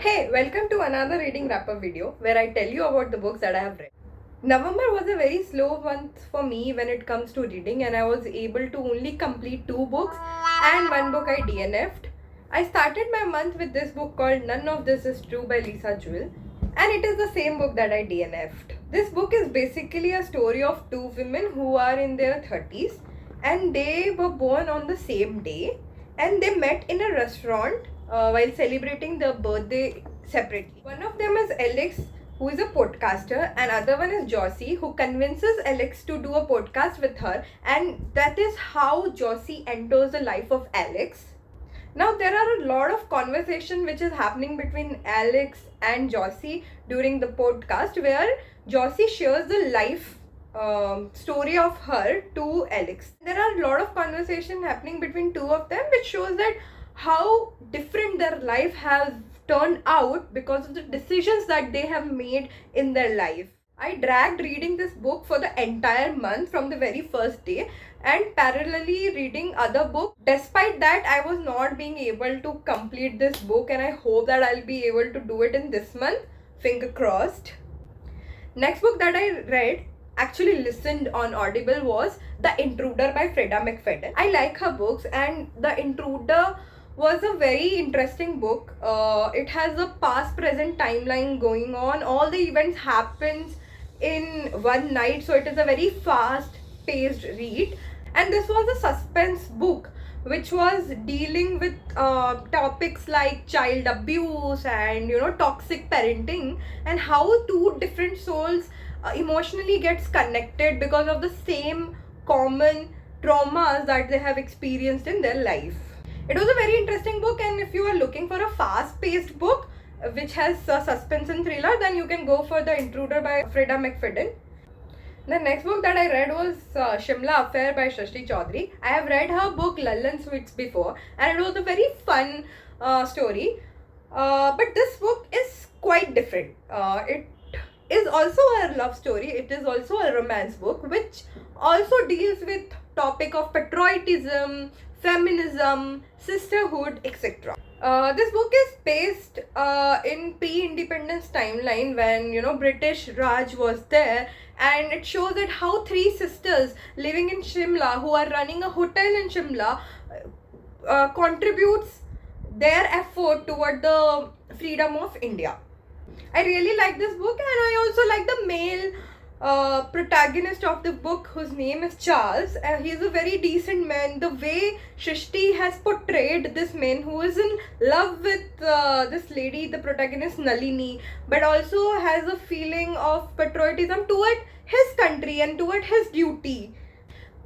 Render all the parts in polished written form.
Hey, welcome to another reading wrap up video where I tell you about the books that I have read. November was a very slow month for me when it comes to reading, and I was able to only complete two books and one book I DNF'd. I started my month with this book called None of This Is True by Lisa Jewell, and it is the same book that I DNF'd. This book is basically a story of two women who are in their 30s and they were born on the same day and they met in a restaurant while celebrating their birthday separately. One of them is Alex, who is a podcaster, and other one is Josie, who convinces Alex to do a podcast with her, and that is how Josie enters the life of Alex. Now there are a lot of conversation which is happening between Alex and Josie during the podcast, where Josie shares the life story of her to Alex. There are a lot of conversation happening between two of them, which shows that how different their life has turned out because of the decisions that they have made in their life. I dragged reading this book for the entire month from the very first day and parallelly reading other books. Despite that, I was not being able to complete this book, and I hope that I'll be able to do it in this month. Finger crossed. Next book that I read, actually listened on Audible, was The Intruder by Freda McFadden. I like her books, and The Intruder was a very interesting book. It has a past present timeline going on. All the events happens in one night, so it is a very fast paced read. And this was a suspense book which was dealing with topics like child abuse and toxic parenting, and how two different souls emotionally gets connected because of the same common traumas that they have experienced in their life. It was a very interesting book, and if you are looking for a fast-paced book which has suspense and thriller, then you can go for The Intruder by Freda McFadden. The next book that I read was Shimla Affair by Shrishti Chaudhary. I have read her book Lallan Sweets before, and it was a very fun story. But this book is quite different. It is also a love story. It is also a romance book which also deals with topic of patriotism, feminism, sisterhood, etc. This book is based in pre-independence timeline when British Raj was there, and it shows that how three sisters living in Shimla who are running a hotel in Shimla contributes their effort toward the freedom of India. I really like this book, and I also like the male protagonist of the book, whose name is Charles. He's a very decent man. The way Shrishti has portrayed this man who is in love with this lady, the protagonist Nalini, but also has a feeling of patriotism toward his country and toward his duty.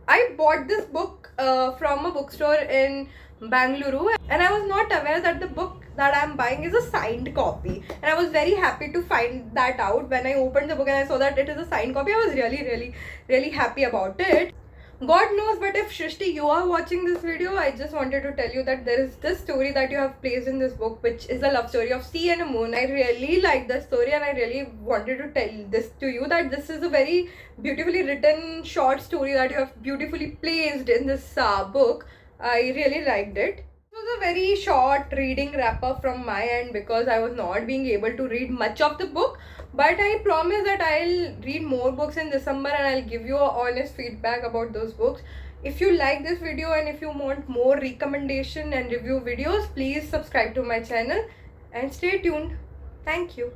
I bought this book from a bookstore in Bangalore, and I was not aware that the book that I'm buying is a signed copy, and I was very happy to find that out when I opened the book and I saw that it is a signed copy. I was really happy about it. God knows, but if Shrishti, you are watching this video, I just wanted to tell you that there is this story that you have placed in this book, which is a love story of sea and a moon. I really like the story, and I really wanted to tell this to you, that this is a very beautifully written short story that you have beautifully placed in this book. I really liked it. It was a very short reading wrap up from my end because I was not being able to read much of the book, but I promise that I'll read more books in December and I'll give you honest feedback about those books. If you like this video and if you want more recommendation and review videos, please subscribe to my channel and stay tuned. Thank you.